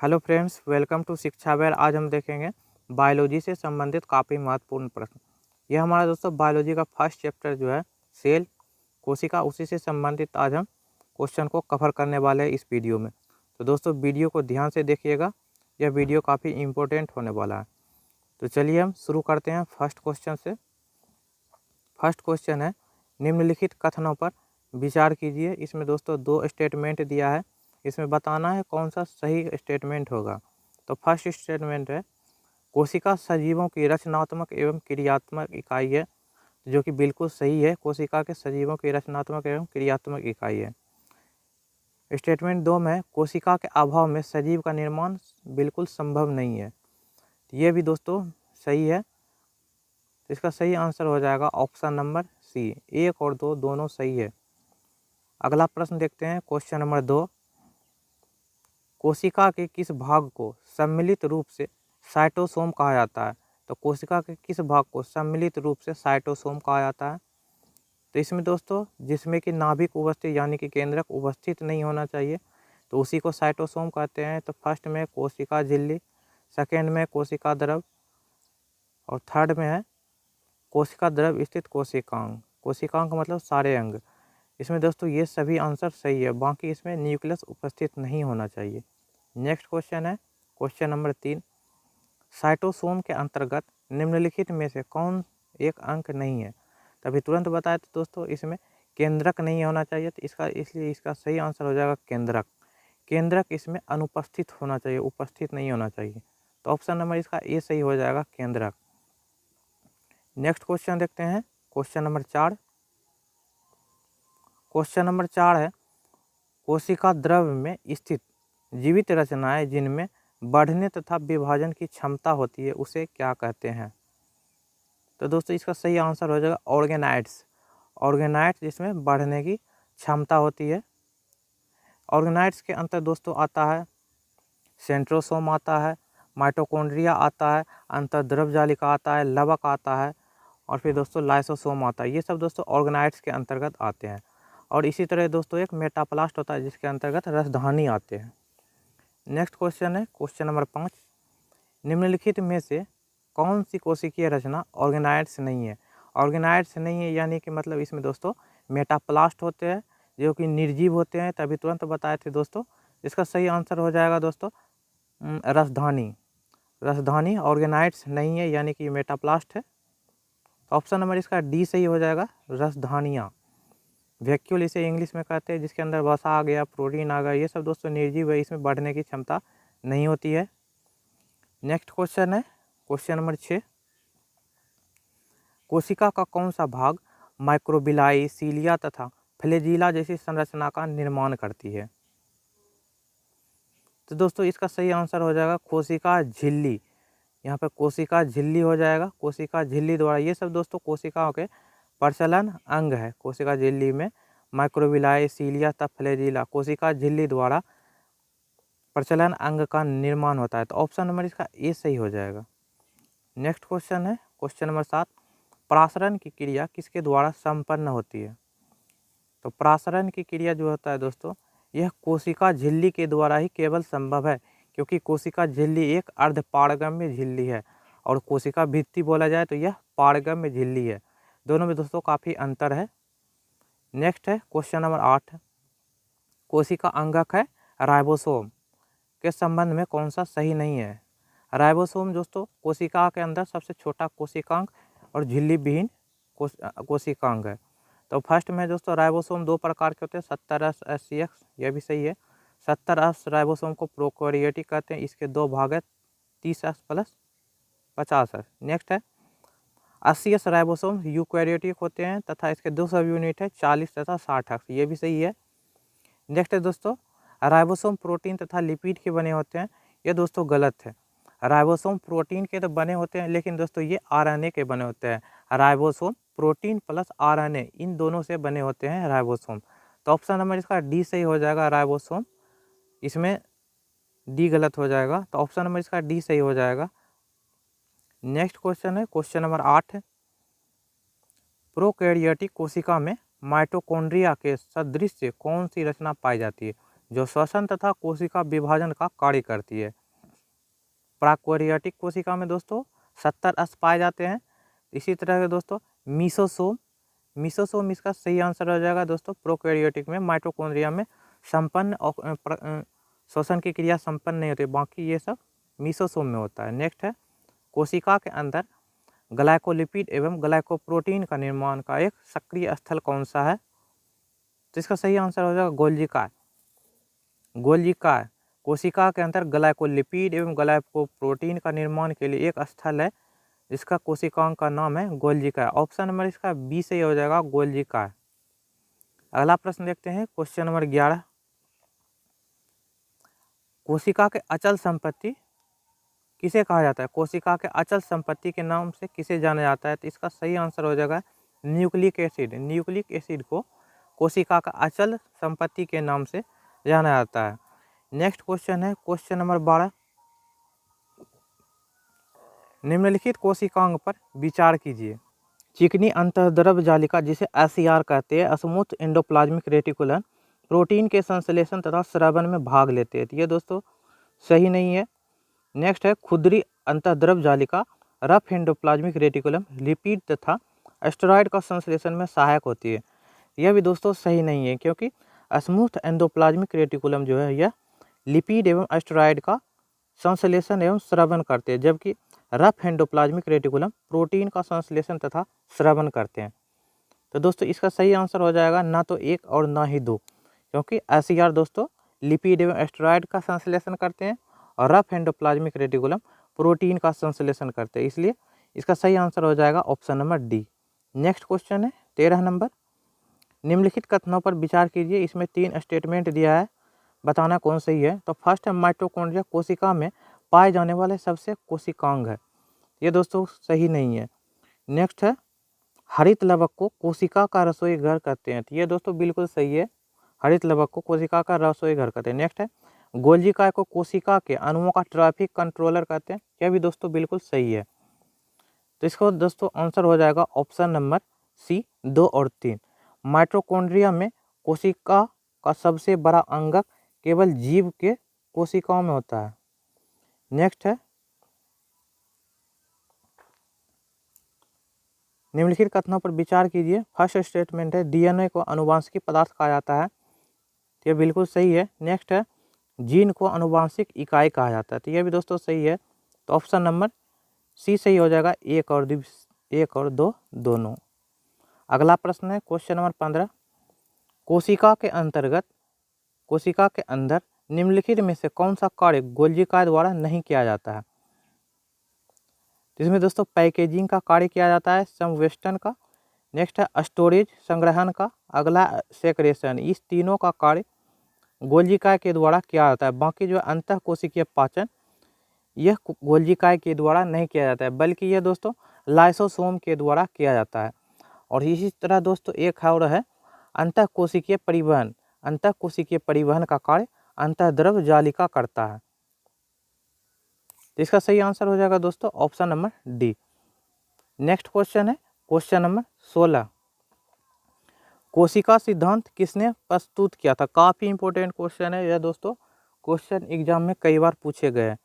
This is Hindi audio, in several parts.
हेलो फ्रेंड्स, वेलकम टू शिक्षा वेल। आज हम देखेंगे बायोलॉजी से संबंधित काफ़ी महत्वपूर्ण प्रश्न। यह हमारा दोस्तों बायोलॉजी का फर्स्ट चैप्टर जो है सेल कोशिका, उसी से संबंधित आज हम क्वेश्चन को कवर करने वाले हैं इस वीडियो में। तो दोस्तों वीडियो को ध्यान से देखिएगा, यह वीडियो काफ़ी इम्पोर्टेंट होने वाला है। तो चलिए हम शुरू करते हैं फर्स्ट क्वेश्चन से। फर्स्ट क्वेश्चन है, निम्नलिखित कथनों पर विचार कीजिए। इसमें दोस्तों दो स्टेटमेंट दिया है, इसमें बताना है कौन सा सही स्टेटमेंट होगा। तो फर्स्ट स्टेटमेंट है, कोशिका सजीवों की रचनात्मक एवं क्रियात्मक इकाई है, जो कि बिल्कुल सही है। कोशिका के सजीवों की रचनात्मक एवं क्रियात्मक इकाई है। स्टेटमेंट 2 में, कोशिका के अभाव में सजीव का निर्माण बिल्कुल संभव नहीं है। ये भी दोस्तों सही है। तो इसका सही आंसर हो जाएगा ऑप्शन नंबर सी। 1 और 2 दोनों सही है। अगला प्रश्न देखते हैं, क्वेश्चन नंबर 2, कोशिका के किस भाग को सम्मिलित रूप से साइटोसोम कहा जाता है। तो कोशिका के किस भाग को सम्मिलित रूप से साइटोसोम कहा जाता है। तो इसमें दोस्तों जिसमें कि नाभिक उपस्थित यानी कि केंद्रक उपस्थित नहीं होना चाहिए, तो उसी को साइटोसोम कहते हैं। तो फर्स्ट में कोशिका झिल्ली, सेकेंड में कोशिका द्रव और थर्ड में है कोशिका द्रव स्थित कोशिकांग। कोशिकांग मतलब सारे अंग। इसमें दोस्तों ये सभी आंसर सही है, बाकी इसमें न्यूक्लियस उपस्थित नहीं होना चाहिए। नेक्स्ट क्वेश्चन है क्वेश्चन नंबर 3, साइटोसोम के अंतर्गत निम्नलिखित में से कौन एक अंग नहीं है। तभी तुरंत बताया तो दोस्तों इसमें केंद्रक नहीं होना चाहिए, तो इसलिए इसका सही आंसर हो जाएगा केंद्रक। केंद्रक इसमें अनुपस्थित होना चाहिए, उपस्थित नहीं होना चाहिए। तो ऑप्शन नंबर इसका ए सही हो जाएगा, केंद्रक। नेक्स्ट क्वेश्चन देखते हैं क्वेश्चन नंबर 4। क्वेश्चन नंबर 4 है, कोशिका द्रव में स्थित जीवित रचनाएं जिनमें बढ़ने तथा विभाजन की क्षमता होती है उसे क्या कहते हैं। तो दोस्तों इसका सही आंसर हो जाएगा ऑर्गेनाइड्स। ऑर्गेनाइड्स जिसमें बढ़ने की क्षमता होती है। ऑर्गेनाइड्स के अंतर दोस्तों आता है सेंट्रोसोम आता है, माइटोकॉन्ड्रिया आता है, अंतर्द्रव जालिका आता है, लवक आता है और फिर दोस्तों लाइसोसोम आता है। ये सब दोस्तों ऑर्गेनाइड्स के अंतर्गत आते हैं। और इसी तरह दोस्तों एक मेटाप्लास्ट होता है जिसके अंतर्गत रसधानी आते हैं। नेक्स्ट क्वेश्चन है क्वेश्चन नंबर 5, निम्नलिखित में से कौन सी कोशिकीय रचना ऑर्गेनाइड्स नहीं है। ऑर्गेनाइड्स नहीं है यानी कि मतलब इसमें दोस्तों मेटाप्लास्ट होते हैं जो कि निर्जीव होते हैं। तभी तुरंत बताए थे दोस्तों। इसका सही आंसर हो जाएगा दोस्तों रसधानी। रसधानी ऑर्गेनाइड्स नहीं है यानी कि मेटाप्लास्ट है। तो ऑप्शन नंबर इसका डी सही हो जाएगा, रसधानियाँ। वैक्यूल इसे इंग्लिश में कहते हैं, जिसके अंदर वसा आ गया, प्रोटीन आ गया, ये सब दोस्तों निर्जीव है, इसमें बढ़ने की क्षमता नहीं होती है। नेक्स्ट क्वेश्चन है क्वेश्चन नंबर 6, कोशिका का कौन सा भाग माइक्रोबिलाई, सीलिया तथा फ्लैजिला जैसी संरचना का निर्माण करती है। तो दोस्तों इसका सही आंसर हो जाएगा कोशिका झिल्ली। यहाँ पर कोशिका झिल्ली हो जाएगा, कोशिका झिल्ली द्वारा। ये सब दोस्तों कोशिकाओं के प्रचलन अंग है। कोशिका झिल्ली में माइक्रोबिलाई, सीलिया तथा फ्लैजिला कोशिका झिल्ली द्वारा प्रचलन अंग का निर्माण होता है। तो ऑप्शन नंबर इसका ए सही हो जाएगा। नेक्स्ट क्वेश्चन है क्वेश्चन नंबर 7, प्रासरण की क्रिया किसके द्वारा संपन्न होती है। तो प्रासरण की क्रिया जो होता है दोस्तों, यह कोशिका झिल्ली के द्वारा ही केवल संभव है, क्योंकि कोशिका झिल्ली एक अर्धपारगम्य झिल्ली है और कोशिका भित्ति बोला जाए तो यह पारगम्य झिल्ली है। दोनों में दोस्तों काफ़ी अंतर है। नेक्स्ट है क्वेश्चन नंबर 8, कोशिका अंगक है राइबोसोम के संबंध में कौन सा सही नहीं है। राइबोसोम दोस्तों कोशिका के अंदर सबसे छोटा कोशिकांग और झिल्ली विहीन कोशिकांग है। तो फर्स्ट में दोस्तों राइबोसोम 2 प्रकार के होते हैं, 70S SCX, यह भी सही है। 70S राइबोसोम को प्रोकैरियोटिक कहते हैं, इसके 2 भाग है, 30S प्लस 50S। नेक्स्ट है 80S राइबोसोम यूकैरियोटिक होते हैं तथा इसके 2 सब यूनिट है, 40 तथा 60X, ये भी सही है। नेक्स्ट है दोस्तों राइबोसोम प्रोटीन तथा लिपिड के बने होते हैं, ये दोस्तों गलत है। राइबोसोम प्रोटीन के तो बने होते हैं, लेकिन दोस्तों ये आरएनए के बने होते हैं। राइबोसोम प्रोटीन प्लस आरएनए इन दोनों से बने होते हैं राइबोसोम। तो ऑप्शन नंबर इसका डी सही हो जाएगा, राइबोसोम। इसमें डी गलत हो जाएगा, तो ऑप्शन नंबर इसका डी सही हो जाएगा। नेक्स्ट क्वेश्चन है क्वेश्चन नंबर 8, प्रोकैरियोटिक कोशिका में माइटोकॉन्ड्रिया के सदृश कौन सी रचना पाई जाती है। जो श्वसन तथा कोशिका विभाजन का कार्य करती है। प्रोकैरियोटिक कोशिका में दोस्तों 70 अष्ट पाए जाते हैं। इसी तरह से दोस्तों मीसोसोम इसका सही आंसर हो जाएगा दोस्तों। प्रोकैरियोटिक में माइटोकॉन्ड्रिया में संपन्न श्वसन की क्रिया संपन्न नहीं होती, बाकी ये सब मीसोसोम में होता है। नेक्स्ट है, कोशिका के अंदर ग्लाइकोलिपिड एवं ग्लाइकोप्रोटीन का निर्माण का एक सक्रिय स्थल कौन सा है? तो इसका सही आंसर हो जाएगा गोल्जिकाय। गोल्जिकाय कोशिका के अंदर ग्लाइकोलिपिड एवं ग्लाइकोप्रोटीन का निर्माण के लिए एक स्थल है, इसका कोशिकाओं का नाम है गोल्जिकाय। ऑप्शन नंबर इसका बी सही हो जाएगा, गोल्जिकाय। अगला प्रश्न देखते हैं, क्वेश्चन नंबर 11। कोशिका के अचल संपत्ति किसे कहा जाता है? कोशिका के अचल संपत्ति के नाम से किसे जाना जाता है? तो इसका सही आंसर हो जाएगा न्यूक्लिक एसिड। न्यूक्लिक एसिड को कोशिका का अचल संपत्ति के नाम से जाना जाता है। नेक्स्ट क्वेश्चन है, क्वेश्चन नंबर 12। निम्नलिखित कोशिकांग पर विचार कीजिए। चिकनी अंतर्द्रव जालिका जिसे SER कहते हैं, स्मूथ एंडोप्लाज्मिक रेटिकुलम प्रोटीन के संश्लेषण तथा स्रावन में भाग लेते हैं। ये दोस्तों सही नहीं है। नेक्स्ट है, खुदरी अंतर्द्रव जालिका रफ एंडोप्लाज्मिक रेटिकुलम लिपिड तथा एस्टेरॉयड का संश्लेषण में सहायक होती है। यह भी दोस्तों सही नहीं है, क्योंकि स्मूथ एंडोप्लाज्मिक रेटिकुलम जो है यह लिपिड एवं एस्टेरॉयड का संश्लेषण एवं स्रावन करते हैं, जबकि रफ एंडोप्लाज्मिक रेटिकुलम प्रोटीन का संश्लेषण तथा स्रावन करते हैं। तो दोस्तों इसका सही आंसर हो जाएगा ना तो 1 और ना ही 2, क्योंकि SER दोस्तों लिपिड एवं एस्टेरॉयड का संश्लेषण करते हैं और रफ एंडोप्लाज्मिक रेटिकुलम प्रोटीन का संश्लेषण करते हैं, इसलिए इसका सही आंसर हो जाएगा option number D. Next question है 13 नंबर। निम्नलिखित कथनों पर विचार कीजिए। इसमें 3 स्टेटमेंट दिया है, बताना कौन सही है। तो फर्स्ट है, माइटोकॉन्ड्रिया कोशिका में पाए जाने वाले सबसे कोशिकांग है। ये दोस्तों सही नहीं है। नेक्स्ट है, हरित लवक को कोशिका का रसोई घर कहते हैं। तो ये दोस्तों बिल्कुल सही है, हरित लवक को कोशिका का रसोई घर कहते हैं। नेक्स्ट है, गोल्जिकाय को कोशिका के अणुओं का ट्रैफिक कंट्रोलर कहते हैं। यह भी दोस्तों बिल्कुल सही है। तो इसको दोस्तों आंसर हो जाएगा ऑप्शन नंबर सी 2 और 3। माइटोकॉन्ड्रिया में कोशिका का सबसे बड़ा अंगक केवल जीव के कोशिकाओं में होता है। नेक्स्ट है, निम्नलिखित कथनों पर विचार कीजिए। फर्स्ट स्टेटमेंट है, DNA को अनुवांशिक पदार्थ कहा जाता है। तो यह बिल्कुल सही है। नेक्स्ट है, जीन को अनुवांशिक इकाई कहा जाता है। तो यह भी दोस्तों सही है। तो ऑप्शन नंबर सी सही हो जाएगा, 1 और 2 दोनों। अगला प्रश्न है क्वेश्चन नंबर 15। कोशिका के अंदर निम्नलिखित में से कौन सा कार्य गोल्जिकाय द्वारा नहीं किया जाता है? इसमें दोस्तों पैकेजिंग का कार्य किया जाता है, संवेष्टन का। नेक्स्ट है स्टोरेज संग्रहण का। अगला सेक्रेशन। इस तीनों का कार्य गोल्जिकाय के द्वारा किया जाता है। बाकी जो अंतः कोशिकीय पाचन यह गोल्जिकाय के द्वारा नहीं किया जाता है, बल्कि यह दोस्तों लाइसोसोम के द्वारा किया जाता है। और इसी तरह दोस्तों एक और है अंतः कोशिकीय परिवहन। अंतः कोशिकीय परिवहन का कार्य अंतर्द्रव जालिका करता है। तो इसका सही आंसर हो जाएगा दोस्तों option number D. Next question है क्वेश्चन नंबर 16। कोशिका सिद्धांत किसने प्रस्तुत किया था? काफ़ी इंपॉर्टेंट क्वेश्चन है यह दोस्तों, क्वेश्चन एग्जाम में कई बार पूछे गए हैं।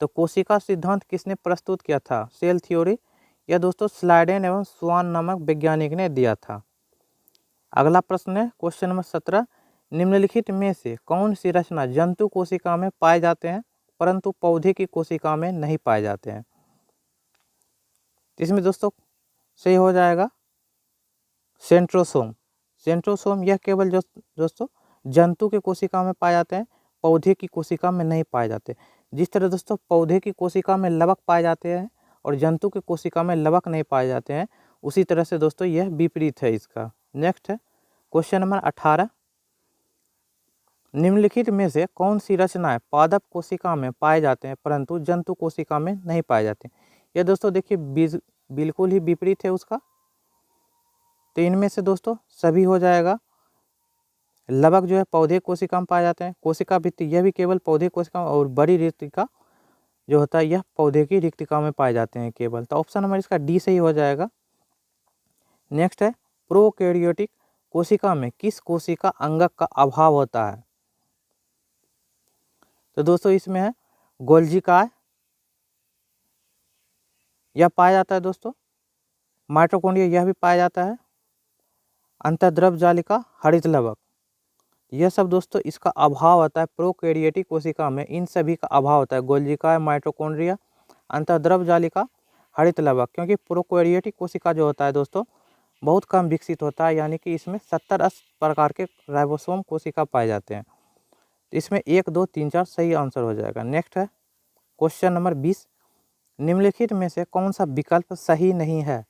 तो कोशिका सिद्धांत किसने प्रस्तुत किया था? Cell theory. यह दोस्तों स्लाइडेन एवं स्वान नामक वैज्ञानिक ने दिया था। अगला प्रश्न है क्वेश्चन नंबर 17। निम्नलिखित में से कौन सी रचना जंतु कोशिका में पाए जाते हैं परंतु पौधे की कोशिका में नहीं पाए जाते हैं? इसमें दोस्तों सही हो जाएगा सेंट्रोसोम। सेंट्रोसोम यह केवल दोस्तों जंतु के कोशिका में पाए जाते हैं, पौधे की कोशिका में नहीं पाए जाते। जिस तरह दोस्तों पौधे की कोशिका में लवक पाए जाते हैं और जंतु की कोशिका में लवक नहीं पाए जाते हैं, उसी तरह से दोस्तों यह विपरीत है इसका। नेक्स्ट है क्वेश्चन नंबर 18। निम्नलिखित में से कौन सी रचनाएं पादप कोशिका में पाए जाते हैं परंतु जंतु कोशिका में नहीं पाए जाते? यह दोस्तों देखिए बिल्कुल ही विपरीत है उसका। तो इनमें से दोस्तों सभी हो जाएगा। लवक जो है पौधे कोशिका में पाए जाते हैं, कोशिका भित्ति यह भी केवल पौधे कोशिका, और बड़ी रिक्तिका जो होता है यह पौधे की रिक्तिका में पाए जाते हैं केवल। तो ऑप्शन नंबर इसका डी सही हो जाएगा। नेक्स्ट है प्रोकैरियोटिक कोशिका में किस कोशिका अंगक का अभाव होता है? तो दोस्तों इसमें है गोल्जी काय, यह पाया जाता है दोस्तों। माइटोकॉन्ड्रिया यह भी पाया जाता है। अंतर्द्रव जालिका, हरित लवक, यह सब दोस्तों इसका अभाव होता है प्रोकैरियोटिक कोशिका में, इन सभी का अभाव होता है। गोल्जी काय, माइटोकॉन्ड्रिया, अंतर्द्रव जालिका, हरित लवक, क्योंकि प्रोकैरियोटिक कोशिका जो होता है दोस्तों बहुत कम विकसित होता है, यानी कि इसमें 70-80 प्रकार के राइबोसोम कोशिका पाए जाते हैं। तो इसमें 1, 2, 3, 4 सही आंसर हो जाएगा। नेक्स्ट है क्वेश्चन नंबर 20, निम्नलिखित में से कौन सा विकल्प सही नहीं है?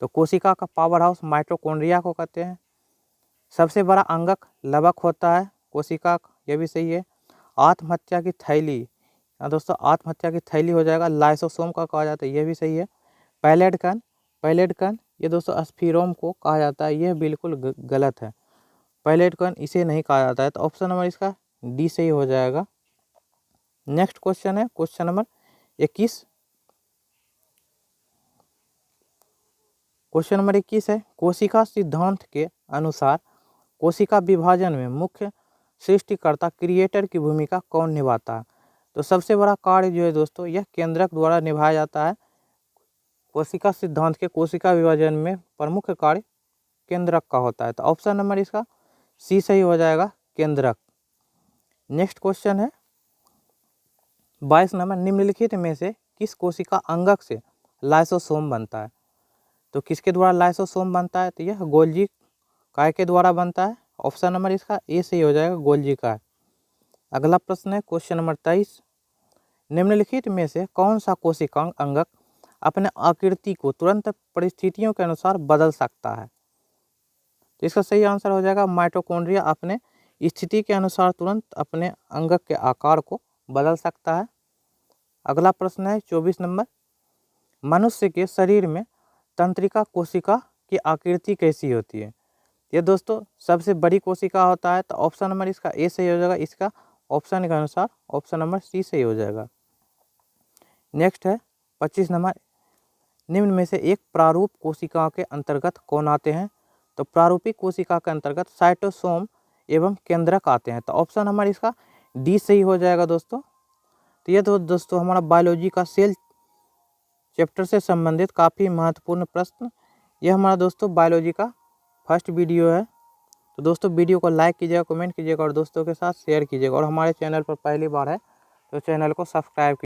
तो कोशिका का पावर हाउस माइटोकॉन्ड्रिया को कहते हैं। सबसे बड़ा अंगक लवक होता है कोशिका का, यह भी सही है। आत्महत्या की थैली, दोस्तों आत्महत्या की थैली हो जाएगा, लाइसोसोम का कहा जाता है, यह भी सही है। पैलेट कण ये दोस्तों स्फीरोम को कहा जाता है, यह बिल्कुल गलत है। पैलेट कण इसे नहीं कहा जाता है, तो ऑप्शन नंबर इसका डी सही हो जाएगा। नेक्स्ट क्वेश्चन है क्वेश्चन नंबर 21। क्वेश्चन नंबर 21 है, कोशिका सिद्धांत के अनुसार कोशिका विभाजन में मुख्य सृष्टिकर्ता क्रिएटर की भूमिका कौन निभाता है? तो सबसे बड़ा कार्य जो है दोस्तों यह केंद्रक द्वारा निभाया जाता है। कोशिका सिद्धांत के कोशिका विभाजन में प्रमुख कार्य केंद्रक का होता है, तो ऑप्शन नंबर इसका सी सही हो जाएगा, केंद्रक। नेक्स्ट क्वेश्चन है 22 नंबर, निम्नलिखित में से किस कोशिका अंगक से लाइसोसोम बनता है? तो किसके द्वारा लाइसोसोम बनता है? तो यह गोल्जी काय के द्वारा बनता है, ऑप्शन नंबर इसका ए सही हो जाएगा, गोल्जी काय। अगला प्रश्न है क्वेश्चन नंबर 23, निम्नलिखित में से कौन सा कोशिका अंगक अपने आकृति को तुरंत परिस्थितियों के अनुसार बदल सकता है? तो इसका सही आंसर हो जाएगा माइटोकॉन्ड्रिया अपने स्थिति के अनुसार तुरंत अपने अंगक के आकार को बदल सकता है। अगला प्रश्न है 24 नंबर, मनुष्य के शरीर में तंत्रिका कोशिका की आकृति कैसी होती है? ये दोस्तों सबसे बड़ी कोशिका होता है, तो ऑप्शन नंबर इसका ए सही हो जाएगा, इसका ऑप्शन के अनुसार ऑप्शन नंबर सी सही हो जाएगा। नेक्स्ट है 25 नंबर, निम्न में से एक प्रारूप कोशिका के अंतर्गत कौन आते हैं? तो प्रारूपिक कोशिका के अंतर्गत साइटोसोम एवं केंद्रक आते हैं, तो ऑप्शन नंबर इसका डी सही हो जाएगा दोस्तों। तो ये तो दोस्तों हमारा बायोलॉजी का सेल चैप्टर से संबंधित काफ़ी महत्वपूर्ण प्रश्न, यह हमारा दोस्तों बायोलॉजी का फर्स्ट वीडियो है। तो दोस्तों वीडियो को लाइक कीजिएगा, कमेंट कीजिएगा और दोस्तों के साथ शेयर कीजिएगा, और हमारे चैनल पर पहली बार है तो चैनल को सब्सक्राइब कीजिएगा।